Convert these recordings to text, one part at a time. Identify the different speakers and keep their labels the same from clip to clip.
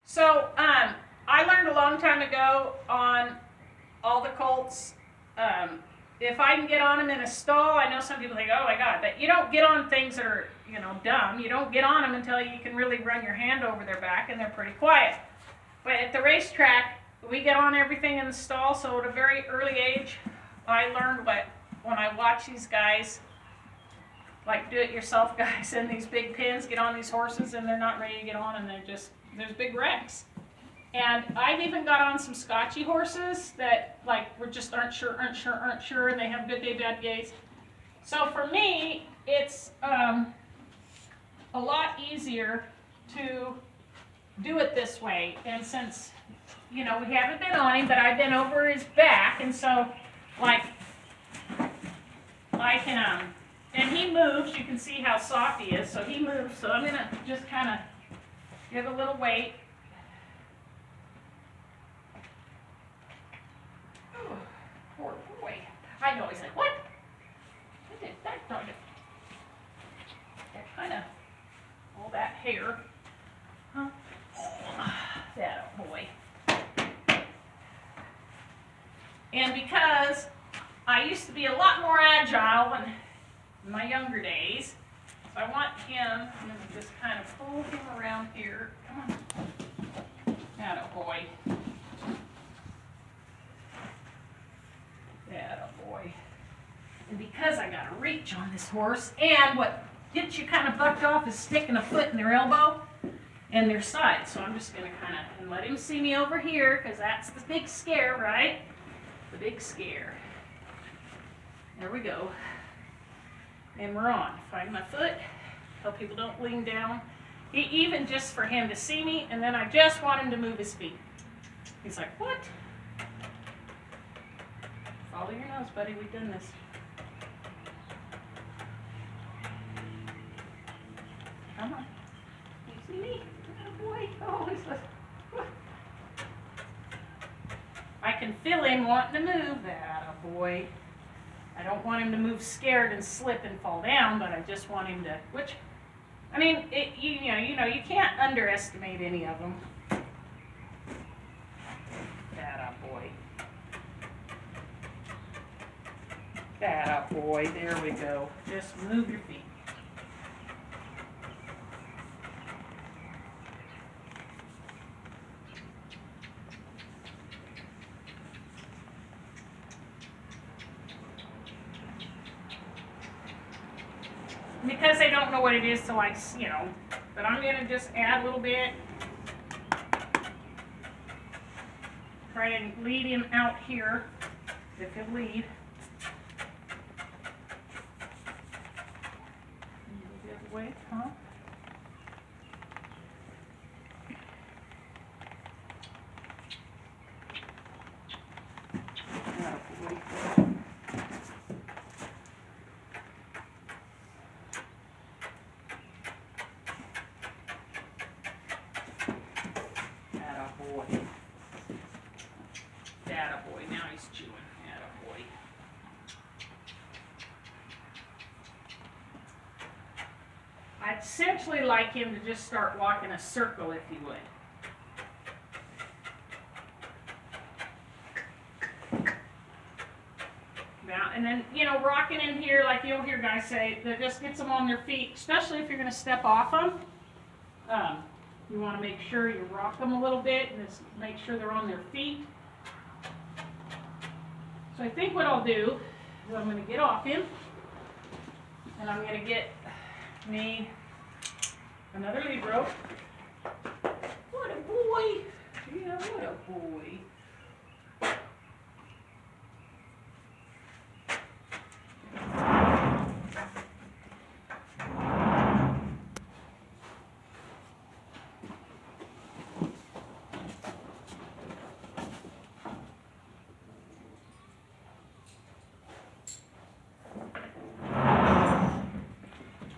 Speaker 1: So I learned a long time ago on all the colts. If I can get on them in a stall, I know some people think, oh my God, but you don't get on things that are, dumb. You don't get on them until you can really run your hand over their back and they're pretty quiet. But at the racetrack, we get on everything in the stall, so at a very early age, I learned when I watch these guys, like do-it-yourself guys in these big pens, get on these horses and they're not ready to get on and there's big wrecks. And I've even got on some Scotchy horses that were just aren't sure, and they have good day, bad days. So for me, it's a lot easier to do it this way. And since, we haven't been on him, but I've been over his back, and so, I can, and he moves, you can see how soft he is, so he moves, so I'm gonna just kind of give a little weight. Oh, poor boy. I know, he's like, what? What did that dog do? That kind of, all that hair. Huh? That boy. And because I used to be a lot more agile in my younger days, so I want him, I'm going to just kind of pull him around here. Come on. That boy. That boy. And because I got a reach on this horse, and what gets you kind of bucked off is sticking a foot in their elbow and their side. So I'm just going to kind of, and let him see me over here, because that's the big scare, right? The big scare. There we go. And we're on. Find my foot. Tell people don't lean down. Even just for him to see me, and then I just want him to move his feet. He's like, what? Follow your nose, buddy. We've done this. Come on. You see me? Oh, boy. Oh, he's like, what? I can feel him wanting to move. That a boy. I don't want him to move scared and slip and fall down, but I just want him to, which, I mean, you can't underestimate any of them. That a boy. That a boy. There we go. Just move your feet. Because they don't know what it is to but I'm going to just add a little bit. Try and lead him out here, if he'll lead. The other way, huh? Now he's chewing. Attaboy. I'd essentially like him to just start walking a circle, if he would. Now, and then, rocking in here, like you'll hear guys say, that just gets them on their feet, especially if you're going to step off them. You want to make sure you rock them a little bit and just make sure they're on their feet. So I think what I'll do is I'm going to get off him, and I'm going to get me another lead rope. What a boy! Yeah, what a boy.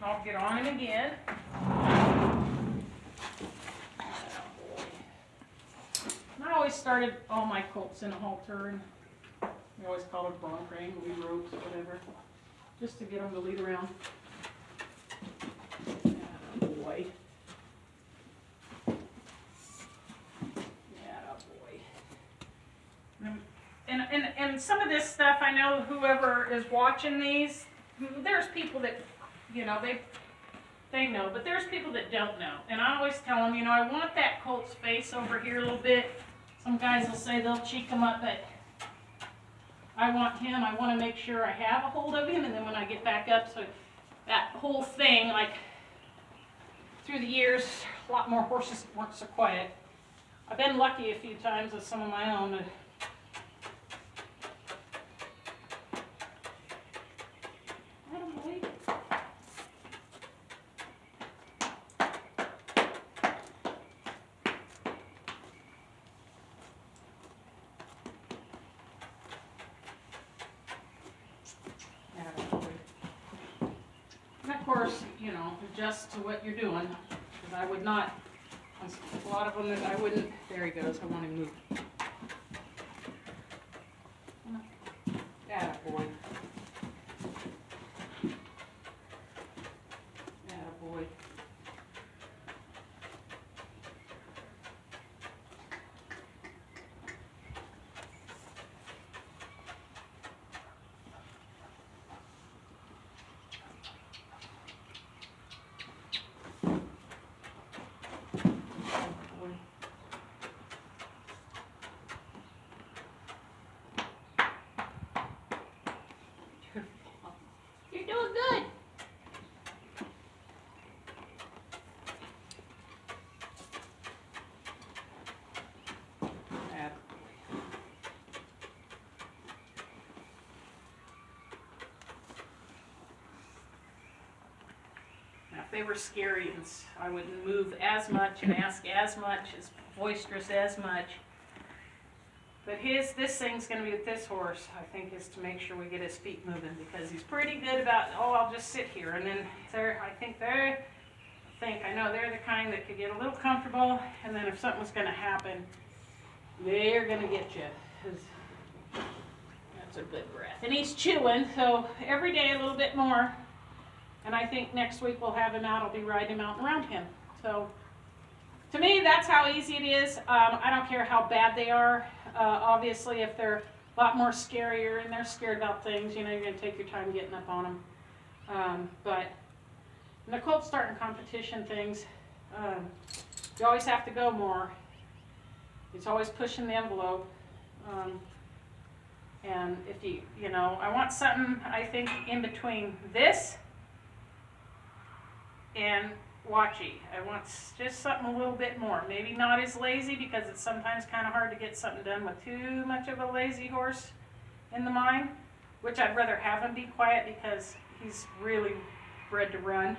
Speaker 1: I'll get on him again. And I always started all my colts in a halter, and we always call it bronc ring, lead ropes, whatever, just to get them to lead around. Boy. and some of this stuff, I know whoever is watching these, there's people that, you know, they know, but there's people that don't know. And I always tell them, you know, I want that colt's face over here a little bit. Some guys will say they'll cheek him up, but I want him, I want to make sure I have a hold of him, and then when I get back up, so that whole thing, like, through the years, a lot more horses weren't so quiet. I've been lucky a few times with some of my own. And of course, you know, adjust to what you're doing, because I would not, a lot of them that I wouldn't, there he goes, I want him moved. Attaboy. Attaboy. You're doing good. Now, if they were scary, I wouldn't move as much and ask as much, as boisterous as much. But this thing's going to be with this horse, I think, is to make sure we get his feet moving, because he's pretty good about, oh, I'll just sit here. And then I know they're the kind that could get a little comfortable, and then if something was going to happen, they're going to get you. That's a good breath. And he's chewing, so every day a little bit more. And I think next week we'll have him out. I'll be riding him out and around him. So to me, that's how easy it is. I don't care how bad they are. Obviously, if they're a lot more scarier and they're scared about things, you know, you're going to take your time getting up on them. But when the colt's starting competition things, you always have to go more. It's always pushing the envelope. And if you know, I want something, I think, in between this and watchy. I want just something a little bit more. Maybe not as lazy, because it's sometimes kind of hard to get something done with too much of a lazy horse in the mine, which I'd rather have him be quiet, because he's really bred to run.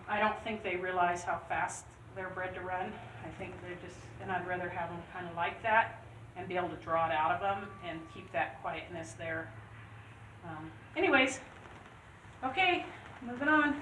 Speaker 1: I don't think they realize how fast they're bred to run. I think they're just, and I'd rather have them kind of like that and be able to draw it out of them and keep that quietness there. Anyways, okay, moving on.